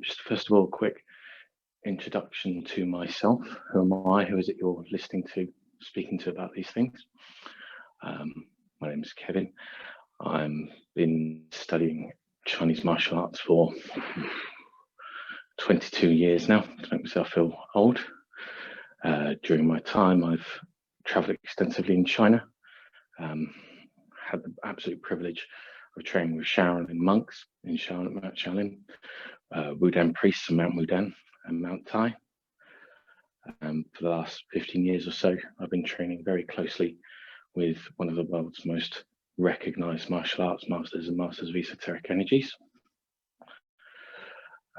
Just first of all, a quick introduction to myself. Who am I? Who is it you're listening to, speaking to about these things? My name is Kevin. I've been studying Chinese martial arts for 22 years now, to make myself feel old. During my time, I've traveled extensively in China. Had the absolute privilege of training with Shaolin monks in Mount Shaolin, Wudan priests in Mount Wudan and Mount Tai. For the last 15 years or so, I've been training very closely with one of the world's most recognized martial arts masters and masters of esoteric energies.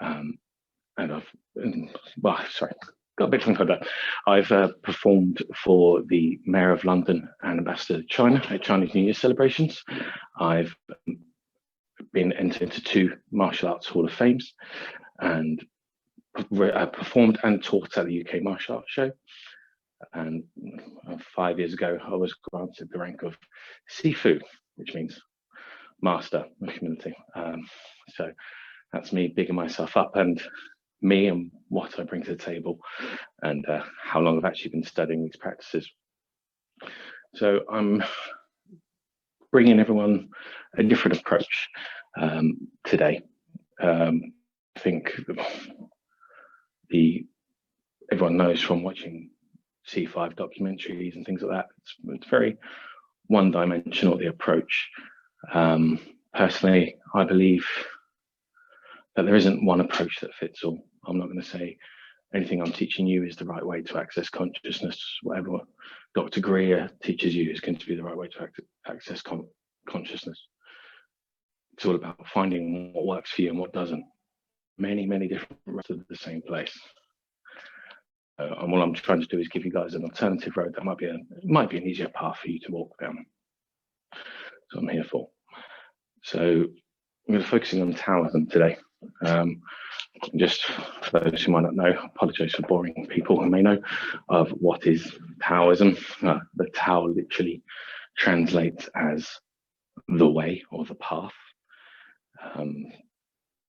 And got a bit from that. I've performed for the Mayor of London and Ambassador to China at Chinese New Year celebrations. I've been entered into 2 martial arts Hall of Fames and performed and taught at the UK Martial Arts Show. And 5 years ago, I was granted the rank of Sifu, which means Master of Humility. So that's me bigging myself up and me and what I bring to the table and how long I've actually been studying these practices. So I'm bringing everyone a different approach today. I think everyone knows from watching C5 documentaries and things like that, it's very one-dimensional, the approach. Personally, I believe that there isn't one approach that fits all. I'm not going to say anything I'm teaching you is the right way to access consciousness. Whatever Dr. Greer teaches you is going to be the right way to access consciousness. It's all about finding what works for you and what doesn't. Many different routes to the same place. And what I'm trying to do is give you guys an alternative road that might be an easier path for you to walk down. So I'm here for. So I'm going to be focusing on Taoism today. Just for those who might not know, I apologize for boring people who may know of what is Taoism. The Tao literally translates as the way or the path.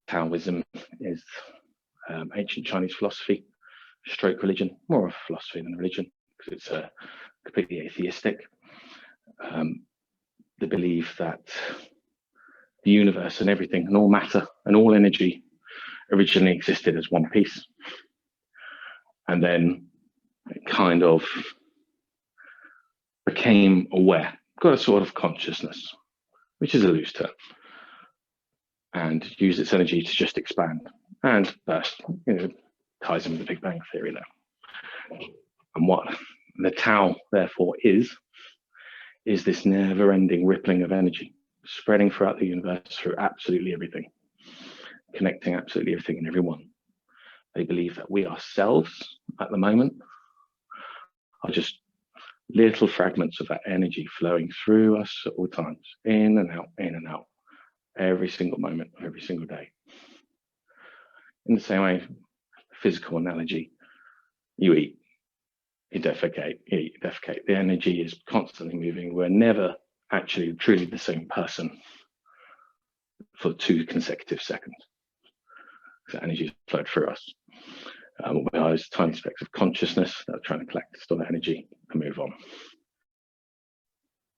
Taoism is ancient Chinese philosophy, stroke religion, more of a philosophy than a religion, because it's completely atheistic. The belief that the universe and everything and all matter and all energy originally existed as one piece, and then it kind of became aware, got a sort of consciousness, which is a loose term, and used its energy to just expand and burst. Ties in with the Big Bang Theory there. And what the Tao therefore is this never-ending rippling of energy spreading throughout the universe through absolutely everything, connecting absolutely everything and everyone. They believe that we ourselves at the moment are just little fragments of that energy flowing through us at all times, in and out, every single moment, every single day. In the same way, physical analogy, you eat, you defecate, The energy is constantly moving. We're never actually truly the same person for 2 consecutive seconds. The energy is flowed through us. We are those tiny specks of consciousness that are trying to collect, store that energy and move on.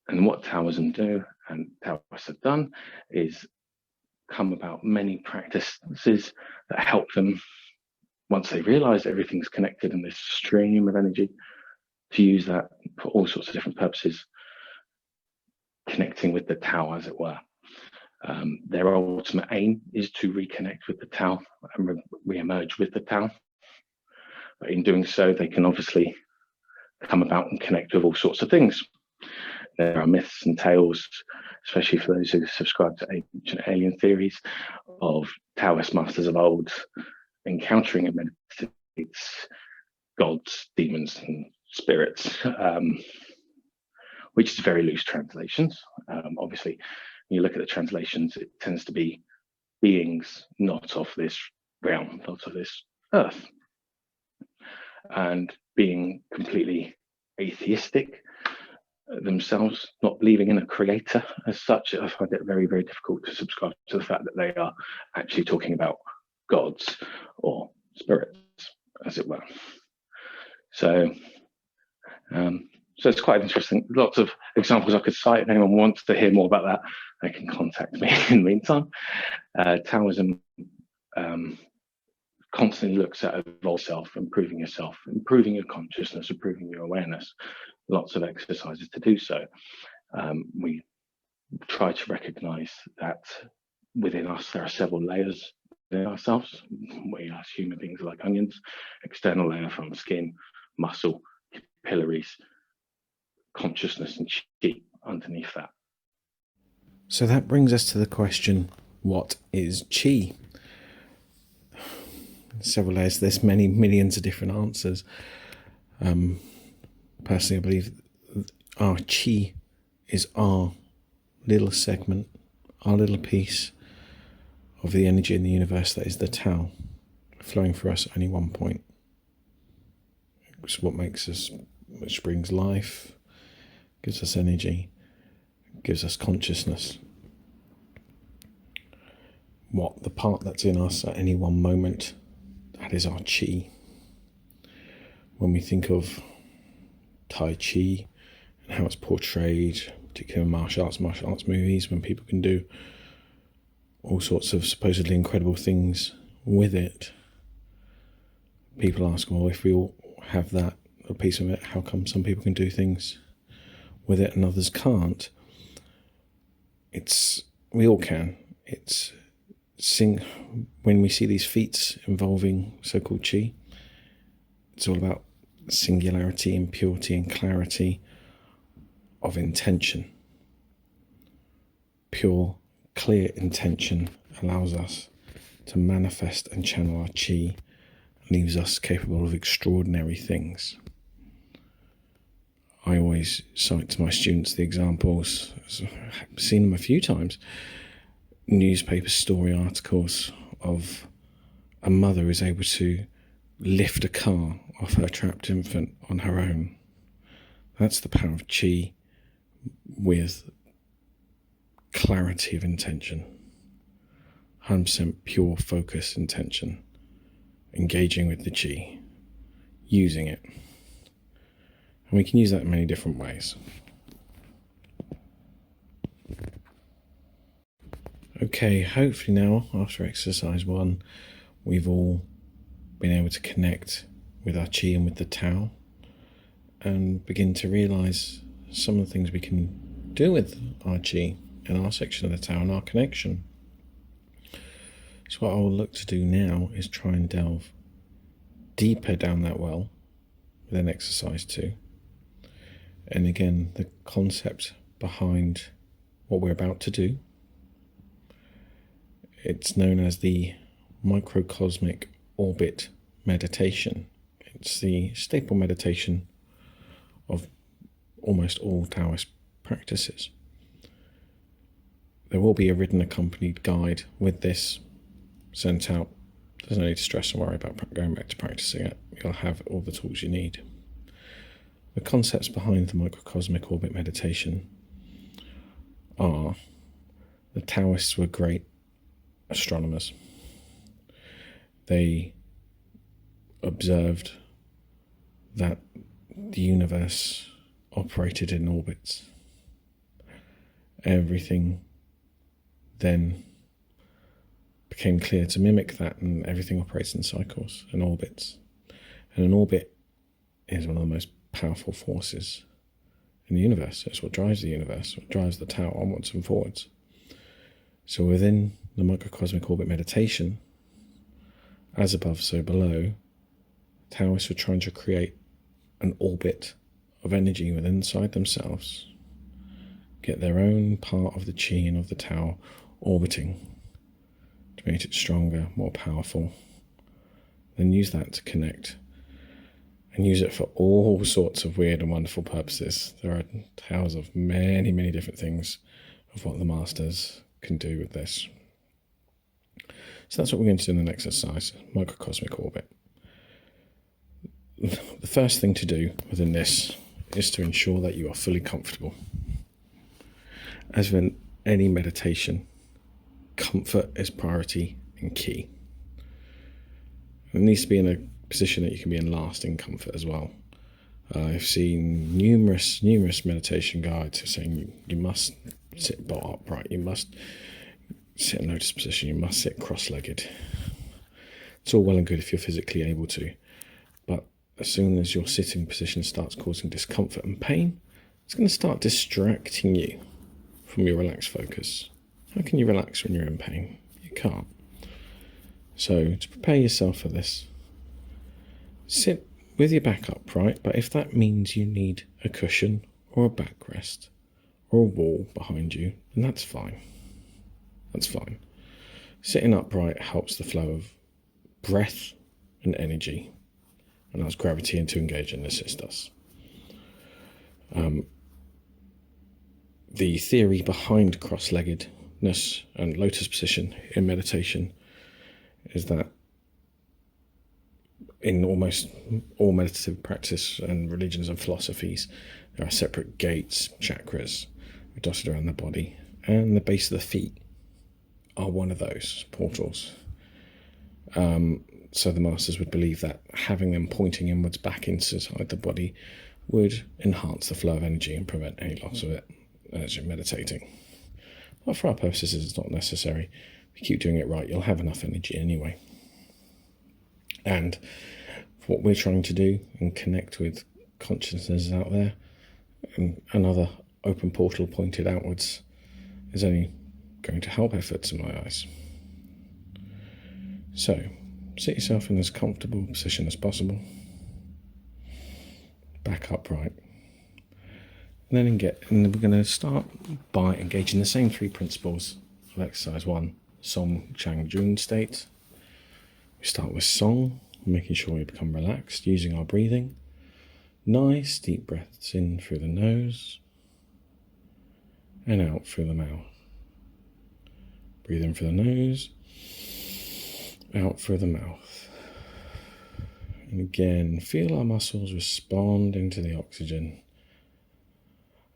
And what Taoism do and Taoists have done is come about many practices that help them, once they realize everything's connected in this stream of energy, to use that for all sorts of different purposes, connecting with the Tao, as it were. Their ultimate aim is to reconnect with the Tao and re-emerge with the Tao. But in doing so, they can obviously come about and connect with all sorts of things. There are myths and tales, especially for those who subscribe to ancient alien theories, of Taoist masters of old encountering in meditative states gods, demons, and spirits, which is very loose translations. Obviously, when you look at the translations, it tends to be beings not of this realm, not of this earth, and being completely atheistic themselves, not believing in a creator as such. I find it very difficult to subscribe to the fact that they are actually talking about gods or spirits, as it were. So it's quite interesting. Lots of examples I could cite. If anyone wants to hear more about that, they can contact me in the meantime. Taoism constantly looks at evolve yourself, improving yourself, improving your consciousness, improving your awareness. Lots of exercises to do so. We try to recognize that within us there are several layers within ourselves. We as human beings are like onions. External layer from skin, muscle, capillaries, consciousness, and chi underneath that. So that brings us to the question, what is chi? Several layers, there's many millions of different answers. Personally, I believe our chi is our little segment, our little piece of the energy in the universe that is the Tao, flowing through us at any one point. It's what makes us, which brings life, gives us energy, gives us consciousness. What the part that's in us at any one moment, that is our chi. When we think of Tai Chi and how it's portrayed, particularly in martial arts movies, when people can do all sorts of supposedly incredible things with it, people ask, well, if we all have that, a piece of it, how come some people can do things with it and others can't? We all can. When we see these feats involving so-called chi, it's all about singularity and purity and clarity of intention. Pure, clear intention allows us to manifest and channel our chi, and leaves us capable of extraordinary things. I always cite to my students the examples, I've seen them a few times, newspaper story articles of a mother who's able to lift a car off her trapped infant on her own. That's the power of chi with clarity of intention, 100% pure focus intention, engaging with the chi, using it. And we can use that in many different ways. Okay, hopefully now, after exercise 1, we've all been able to connect with our chi and with the Tao and begin to realise some of the things we can do with our chi and our section of the Tao and our connection. So what I'll look to do now is try and delve deeper down that well within exercise 2. And again, the concept behind what we're about to do, it's known as the Microcosmic Orbit meditation. It's the staple meditation of almost all Taoist practices. There will be a written accompanied guide with this sent out. There's no need to stress and worry about going back to practicing it. You'll have all the tools you need. The concepts behind the Microcosmic Orbit meditation are the Taoists were great astronomers. They observed that the universe operated in orbits. Everything then became clear to mimic that, and everything operates in cycles and orbits. And an orbit is one of the most powerful forces in the universe. It's what drives the universe, what drives the Tao onwards and forwards. So within the Microcosmic Orbit meditation, as above, so below, Taoists were trying to create an orbit of energy within inside themselves, get their own part of the chi and of the Tao orbiting to make it stronger, more powerful, then use that to connect and use it for all sorts of weird and wonderful purposes. There are tales of many, many different things of what the masters can do with this. So that's what we're going to do in the next exercise, Microcosmic Orbit. The first thing to do within this is to ensure that you are fully comfortable. As with any meditation, comfort is priority and key. It needs to be in a position that you can be in lasting comfort as well. I've seen numerous meditation guides saying you must sit bolt upright, you must sit in lotus position, you must sit cross-legged. It's all well and good if you're physically able to, but as soon as your sitting position starts causing discomfort and pain, it's going to start distracting you from your relaxed focus. How can you relax when you're in pain? You can't. So to prepare yourself for this, sit with your back upright, but if that means you need a cushion or a backrest or a wall behind you, then that's fine. That's fine. Sitting upright helps the flow of breath and energy, and allows gravity to engage and assist us. The theory behind cross-leggedness and lotus position in meditation is that in almost all meditative practice and religions and philosophies, there are separate gates, chakras, dotted around the body, and the base of the feet are one of those portals. So the masters would believe that having them pointing inwards back inside the body would enhance the flow of energy and prevent any loss of it as you're meditating. But for our purposes, it's not necessary. If you keep doing it right, you'll have enough energy anyway. And what we're trying to do and connect with consciousness out there, and another open portal pointed outwards, is only going to help efforts in my eyes. So, sit yourself in as comfortable a position as possible. Back upright. And then we're going to start by engaging the same three principles of exercise 1, Song, Chang, Jun state. We start with Song, making sure we become relaxed, using our breathing. Nice deep breaths in through the nose and out through the mouth. Breathe in through the nose, out through the mouth. And again, feel our muscles responding to the oxygen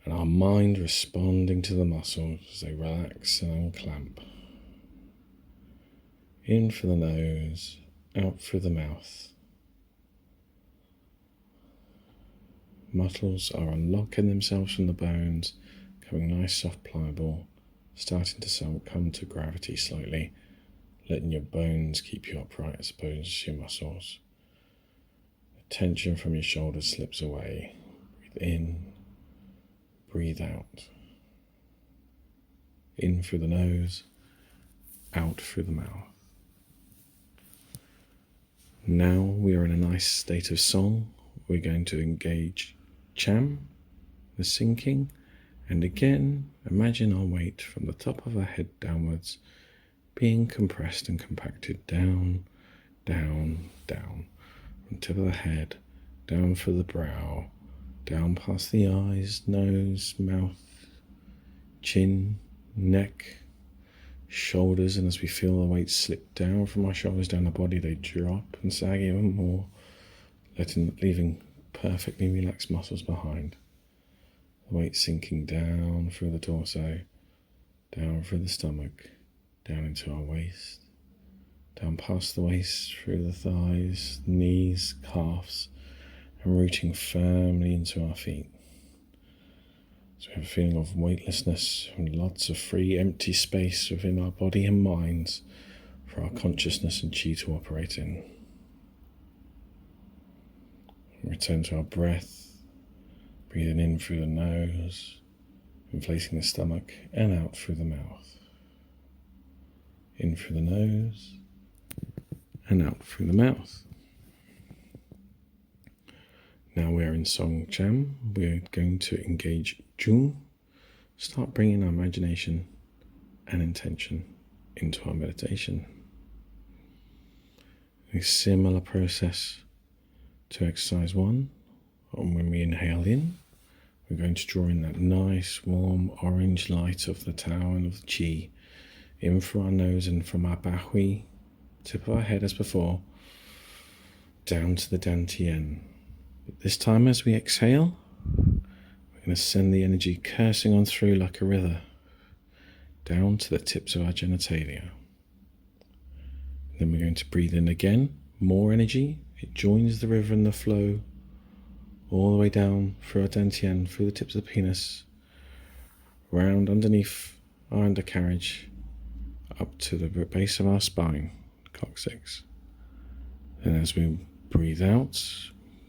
and our mind responding to the muscles as they relax and unclamp. In through the nose, out through the mouth. Muscles are unlocking themselves from the bones, becoming nice, soft, pliable, starting to come to gravity slowly, letting your bones keep you upright as opposed to your muscles. The tension from your shoulders slips away. Breathe in, breathe out. In through the nose, out through the mouth. Now we are in a nice state of song. We're going to engage Cham, the sinking, and again imagine our weight from the top of our head downwards being compressed and compacted down, down, down, from the tip of the head, down through the brow, down past the eyes, nose, mouth, chin, neck, shoulders, and as we feel the weight slip down from our shoulders down the body, they drop and sag even more, leaving perfectly relaxed muscles behind. The weight sinking down through the torso, down through the stomach, down into our waist, down past the waist, through the thighs, knees, calves, and rooting firmly into our feet. So we have a feeling of weightlessness and lots of free, empty space within our body and minds for our consciousness and chi to operate in. Return to our breath, breathing in through the nose, inflating the stomach, and out through the mouth. In through the nose, and out through the mouth. Now we are in Song Cham. We're going to engage Jung. Start bringing our imagination and intention into our meditation. A similar process to exercise 1. And when we inhale in, we're going to draw in that nice warm orange light of the Tao and of the Qi in through our nose and from our Bahui, tip of our head as before, down to the Dantian. But this time as we exhale, we're going to send the energy coursing on through like a river, down to the tips of our genitalia. Then we're going to breathe in again, more energy. It joins the river and the flow all the way down through our dantian, through the tips of the penis, round underneath our undercarriage, up to the base of our spine, coccyx. And as we breathe out,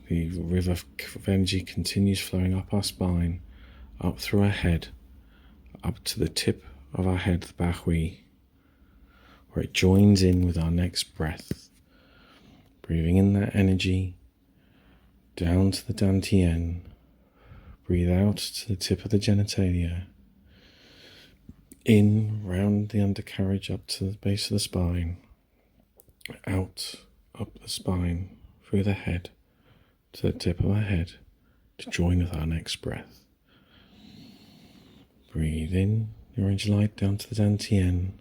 the river of energy continues flowing up our spine, up through our head, up to the tip of our head, the Bahui, where it joins in with our next breath. Breathing in that energy down to the dantian. Breathe out to the tip of the genitalia. In, round the undercarriage up to the base of the spine. Out, up the spine, through the head, to the tip of our head, to join with our next breath. Breathe in the orange light down to the dantian.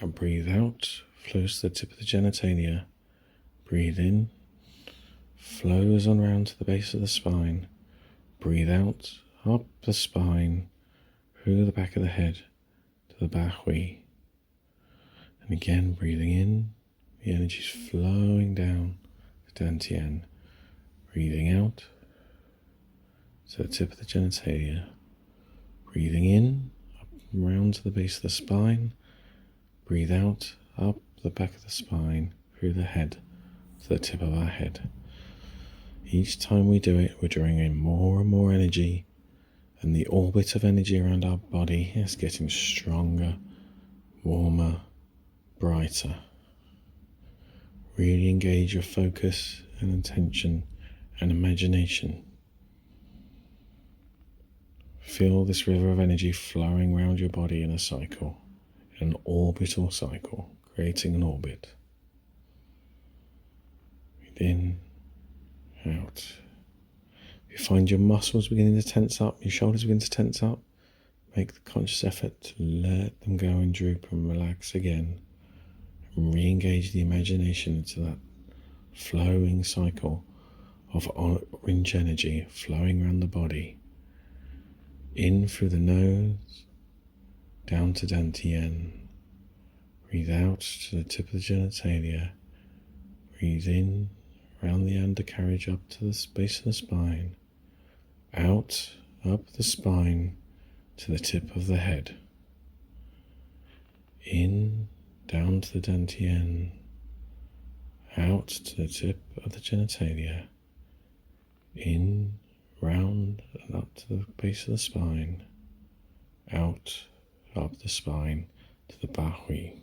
And breathe out, flows to the tip of the genitalia. Breathe in, flows on round to the base of the spine. Breathe out, up the spine, through the back of the head, to the Bahui. And again, breathing in, the energy's flowing down the dantian. Breathing out to the tip of the genitalia. Breathing in, up and round to the base of the spine. Breathe out, up the back of the spine, through the head, to the tip of our head. Each time we do it, we're drawing in more and more energy, and the orbit of energy around our body is getting stronger, warmer, brighter. Really engage your focus and attention and imagination. Feel this river of energy flowing around your body in a cycle, an orbital cycle, creating an orbit. Breathe in, out. If you find your muscles beginning to tense up, your shoulders begin to tense up, make the conscious effort to let them go and droop and relax again. And re-engage the imagination into that flowing cycle of orange energy flowing around the body. In through the nose, down to dantian. Breathe out to the tip of the genitalia. Breathe in, round the undercarriage up to the base of the spine. Out, up the spine to the tip of the head. In, down to the dantian. Out to the tip of the genitalia. In, round and up to the base of the spine. Out, up the spine to the Bahui.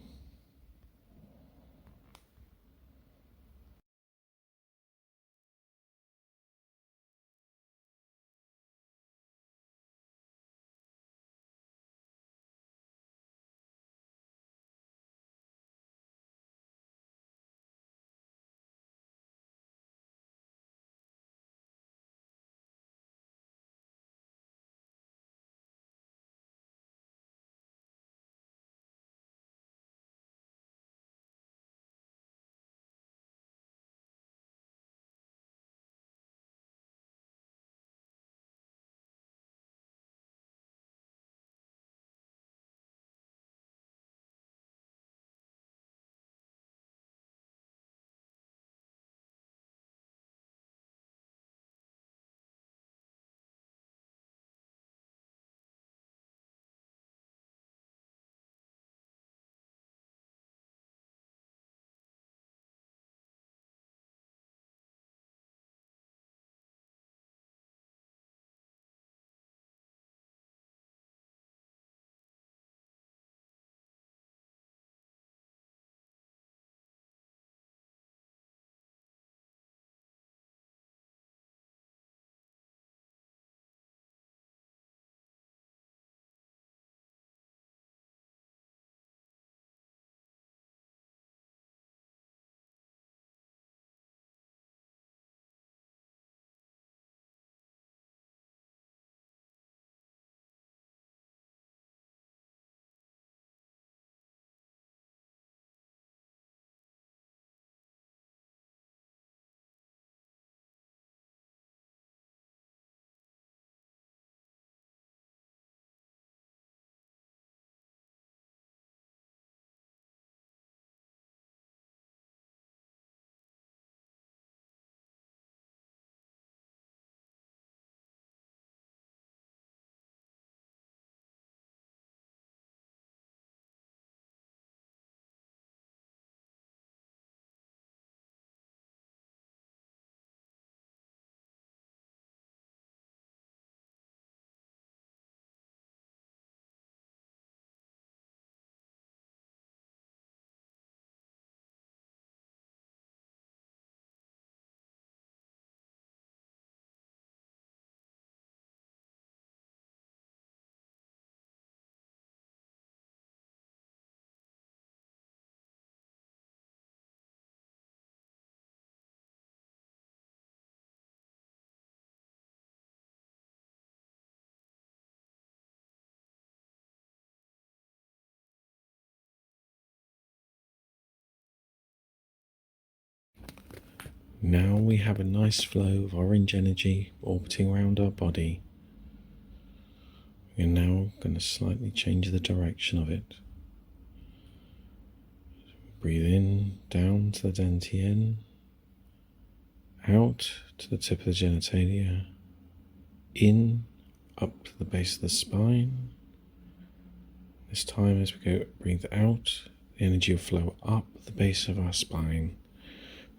Now we have a nice flow of orange energy orbiting around our body. We're now going to slightly change the direction of it. Breathe in, down to the dantian, out to the tip of the genitalia, in, up to the base of the spine. This time as we go, breathe out, the energy will flow up the base of our spine,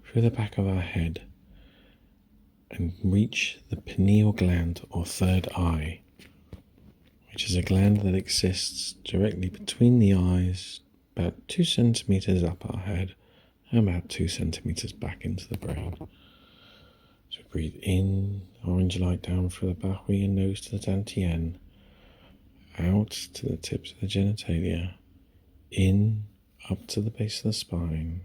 through the back of our head, and reach the pineal gland or third eye, which is a gland that exists directly between the eyes, about 2 centimeters up our head, and about 2 centimeters back into the brain. So breathe in, orange light down through the back of your nose to the dantian, out to the tips of the genitalia, in, up to the base of the spine,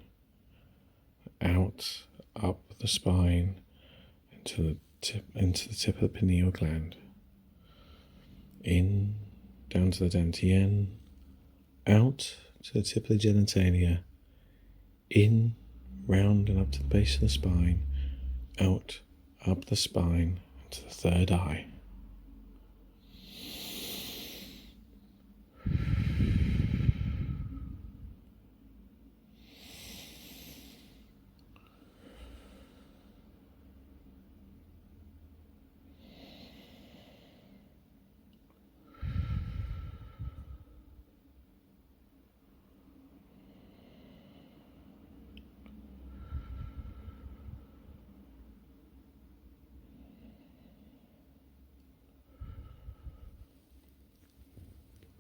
out, up the spine, into the tip of the pineal gland, in, down to the dantian, out to the tip of the genitalia, in, round and up to the base of the spine, out, up the spine, to the third eye.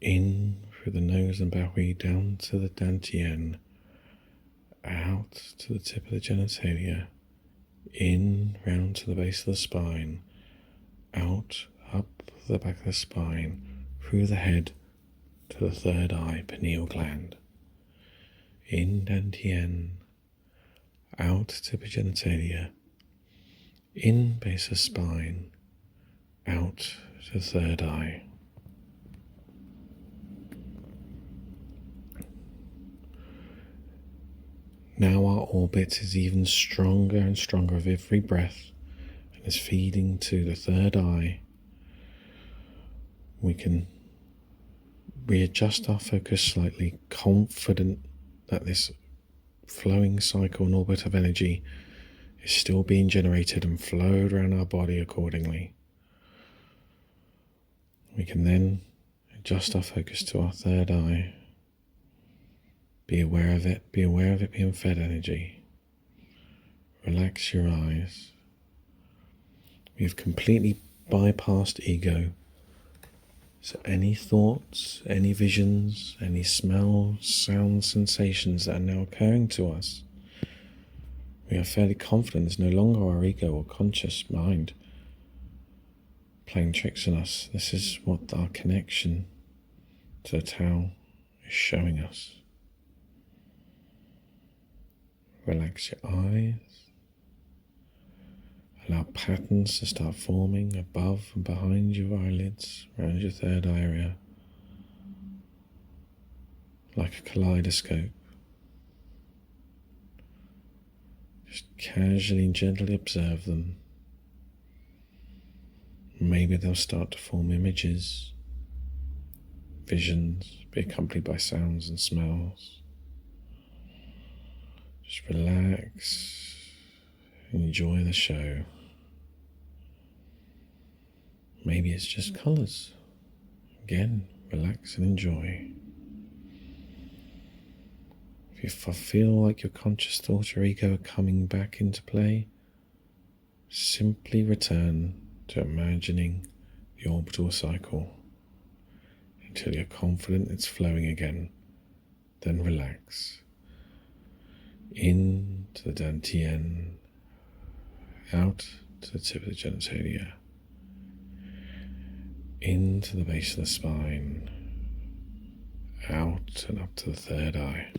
In through the nose and Bowie down to the dantian, out to the tip of the genitalia, in round to the base of the spine, out up the back of the spine, through the head to the third eye, pineal gland. In dantian, out tip of genitalia, in base of spine, out to third eye. Now our orbit is even stronger and stronger with every breath and is feeding to the third eye. We can readjust our focus slightly, confident that this flowing cycle and orbit of energy is still being generated and flowed around our body accordingly. We can then adjust our focus to our third eye. Be aware of it being fed energy. Relax your eyes. We've completely bypassed ego. So any thoughts, any visions, any smells, sounds, sensations that are now occurring to us, we are fairly confident it's no longer our ego or conscious mind playing tricks on us. This is what our connection to the Tao is showing us. Relax your eyes. Allow patterns to start forming above and behind your eyelids, around your third eye area, like a kaleidoscope. Just casually and gently observe them. Maybe they'll start to form images, visions, be accompanied by sounds and smells. Just relax, enjoy the show. Maybe it's just colours. Again, relax and enjoy. If you feel like your conscious thought or ego are coming back into play, simply return to imagining the orbital cycle until you're confident it's flowing again. Then relax. In to the dantian, out to the tip of the genitalia, into the base of the spine, out and up to the third eye.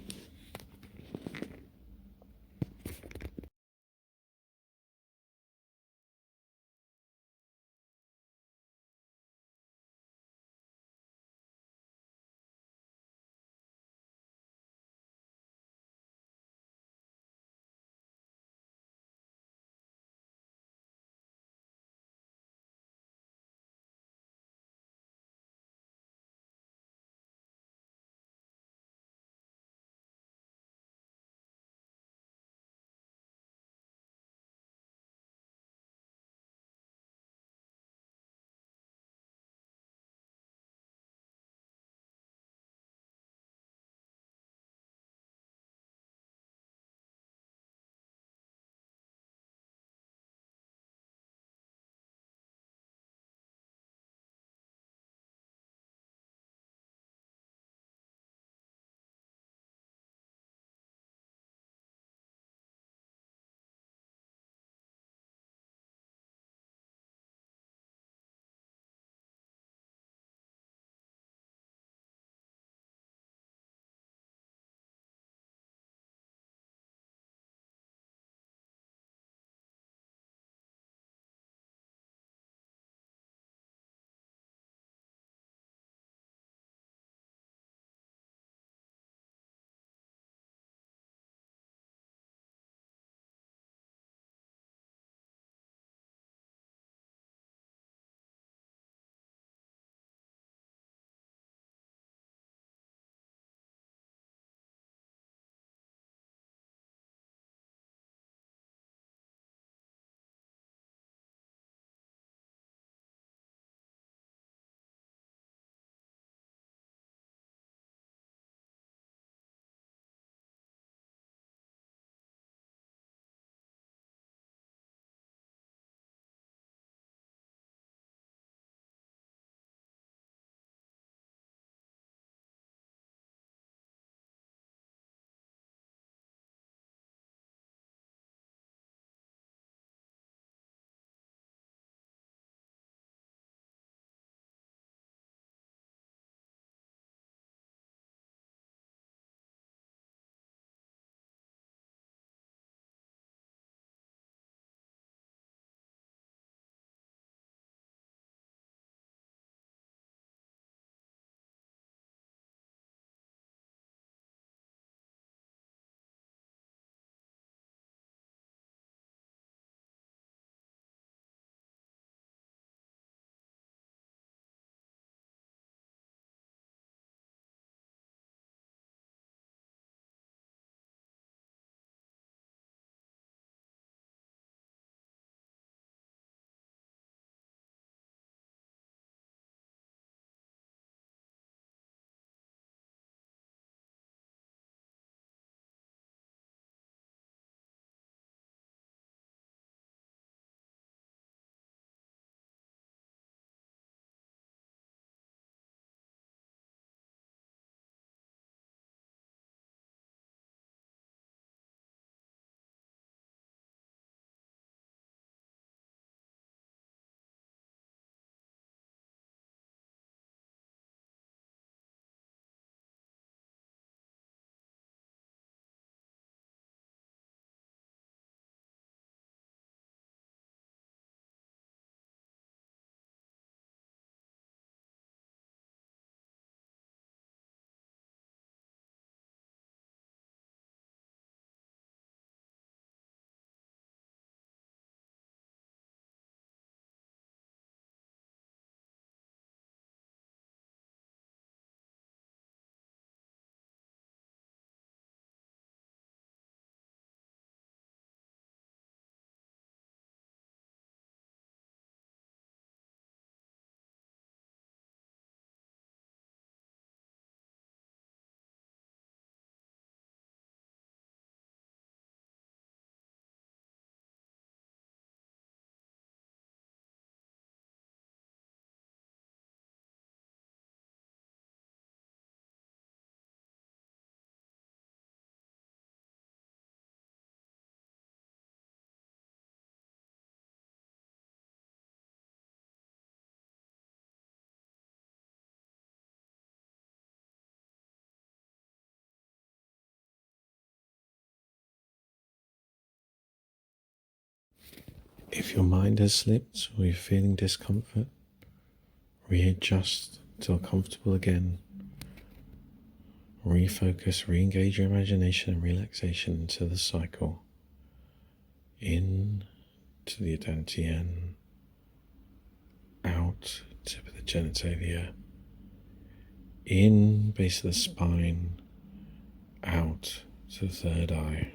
If your mind has slipped or you're feeling discomfort, readjust until comfortable again. Refocus, re-engage your imagination and relaxation into the cycle. In to the dantian, out tip of the genitalia, in base of the spine, out to the third eye.